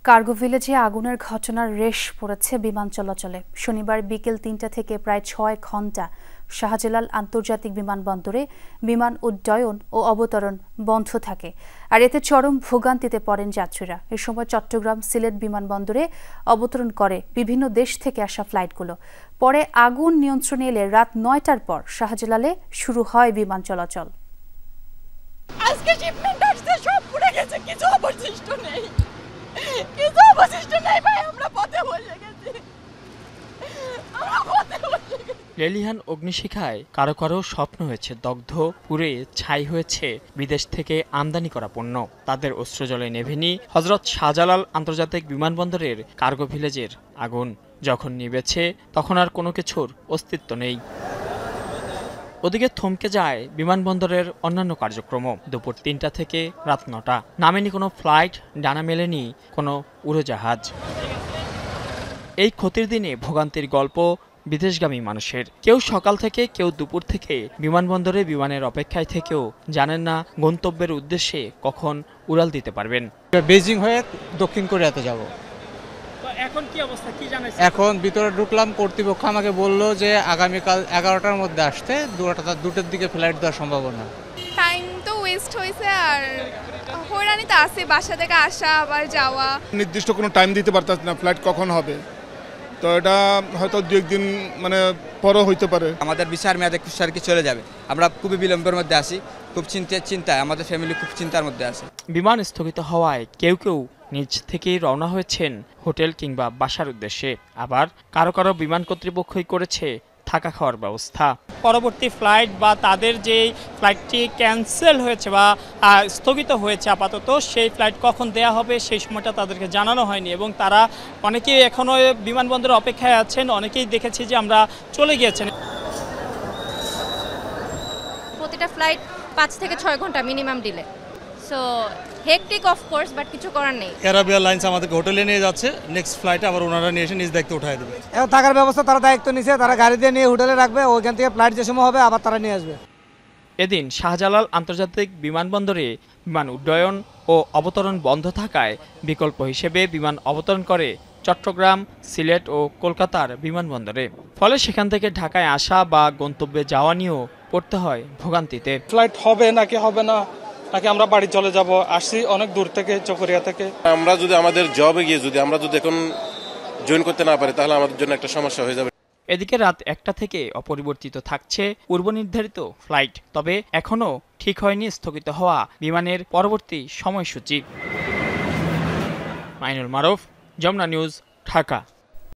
Cargo ভিলেজে আগুনের ঘটনার রেশ পড়েছে বিমান চলাচলে। শনিবার বিকেল ৩টা থেকে প্রায় ৬ ঘণ্টা শাহজালাল আন্তর্জাতিক বিমানবন্দরে বিমান উড্ডয়ন ও অবতরণ বন্ধ থাকে, আর এতে চরম ভোগান্তিতে পড়েন যাত্রীরা। এ সময় চট্টগ্রাম সিলেট বিমানবন্দরে অবতরণ করে বিভিন্ন দেশ থেকে আসা ফ্লাইটগুলো। পরে আগুন নিয়ন্ত্রণে এলে রাত ৯টার পর শাহজালালে শুরু হয় বিমান চলাচল। আজকে শিপমেন্ট আসছে, সব পুড়ে গেছে, কিছু অবশিষ্ট নেই, ভাই। আমরা পথে বসে গেছি, লেলিহান অগ্নিশিখায় কারো কারো স্বপ্ন হয়েছে দগ্ধ, পুড়ে ছাই হয়েছে বিদেশ থেকে আমদানি করা পণ্য। তাদের অশ্রুজলে নেভেনি হযরত শাহজালাল আন্তর্জাতিক বিমানবন্দরের কার্গো ভিলেজের আগুন। যখন নিভেছে তখন আর কোনো কিছুর অস্তিত্ব নেই। ওদিকে থমকে যায় বিমানবন্দরের অন্যান্য কার্যক্রম। দুপুর ৩টা থেকে রাত ৯টা নামেনি কোনো ফ্লাইট, ডানা মেলেনি কোনো উড়োজাহাজ। এই ক্ষতির দিনে ভোগান্তির গল্প বিদেশগামী মানুষের। কেউ সকাল থেকে, কেউ দুপুর থেকে বিমানবন্দরে বিমানের অপেক্ষায় থেকেও জানেন না গন্তব্যের উদ্দেশ্যে কখন উড়াল দিতে পারবেন। বেজিং হয়ে দক্ষিণ কোরিয়াতে যাব। এখন কি অবস্থা, কি জানেন? এখন ভিতরে ঢুকলাম, কর্তৃপক্ষ আমাকে বললো যে আগামীকাল 11টার মধ্যে আসতে, 2টার দিকে ফ্লাইট দেওয়ার সম্ভাবনা। টাইম তো ওয়েস্ট হয়েছে, আর হয়রানি তো আছে, বাসা থেকে আসা আবার যাওয়া। নির্দিষ্ট কোনো টাইম দিতে পারতাম না ফ্লাইট কখন হবে, তো এটা হয়তো 2-1 দিন পরও হইতে পারে। আমাদের ভিসার মেয়াদ 21 তারিখে চলে যাবে। আমরা খুবই বিলম্বের মধ্যে আছি, খুব চিন্তায়, আমাদের ফ্যামিলি খুব চিন্তার মধ্যে আছে। বিমান স্থগিত হওয়ায় কেউ কেউ নিজ থেকেই রওনা হয়েছেন হোটেল কিংবা বাসার উদ্দেশ্যে। আবার কারো কারো বিমান কর্তৃপক্ষই করেছে থাকা খাওয়ার ব্যবস্থা। পরবর্তী ফ্লাইট বা তাদের যে ফ্লাইটটি ক্যান্সেল হয়েছে বা স্থগিত হয়েছে আপাতত, সেই ফ্লাইট কখন দেয়া হবে সেই সময়টা তাদেরকে জানানো হয়নি, এবং তারা অনেকেই এখনও বিমানবন্দরে অপেক্ষায় আছেন। অনেকেই দেখেছি যে আমরা চলে গিয়েছেন। প্রতিটা ফ্লাইট 5 থেকে 6 ঘন্টা minimum delay, so hectic of course, but কিছু করার নেই। এয়ারাবিয়া লাইন্স আমাদেরকে হোটেলে নিয়ে যাচ্ছে, নেক্সট ফ্লাইটে আবার ওনারা নিয়ে এসে নিজ দায়িত্ব উঠায় দেবে। এখন থাকার ব্যবস্থা তারা দায়িত্ব নিছে, তারা গাড়ি দিয়ে নিয়ে হোটেলে রাখবে, ওইখান থেকে ফ্লাইট যে সময় হবে আবার তারা নিয়ে আসবে। এদিন শাহজালাল আন্তর্জাতিক বিমানবন্দরে বিমান উড্ডয়ন ও অবতরণ বন্ধ থাকায় বিকল্প হিসেবে বিমান অবতরণ করে চট্টগ্রাম, সিলেট ও কলকাতার বিমানবন্দরে। ফলে সেখান থেকে ঢাকায় আসা বা গন্তব্যে যাওয়া নিয়েও পড়তে হয় ভোগান্তিতে। ফ্লাইট হবে নাকি হবে না, নাকি আমরা বাড়ি চলে যাব, আসছি অনেক দূর থেকে, চকরিয়া থেকে। আমরা যদি আমাদের জবে গিয়ে আমরা যদি এখন জয়েন করতে না পারি, তাহলে আমাদের জন্য একটা সমস্যা হয়ে যাবে। এদিকে রাত 1টা থেকে অপরিবর্তিত থাকছে পূর্ব নির্ধারিত ফ্লাইট। তবে এখনও ঠিক হয়নি স্থগিত হওয়া বিমানের পরবর্তী সময়সূচি। মাইনুল মারুফ, যমুনা নিউজ, ঢাকা।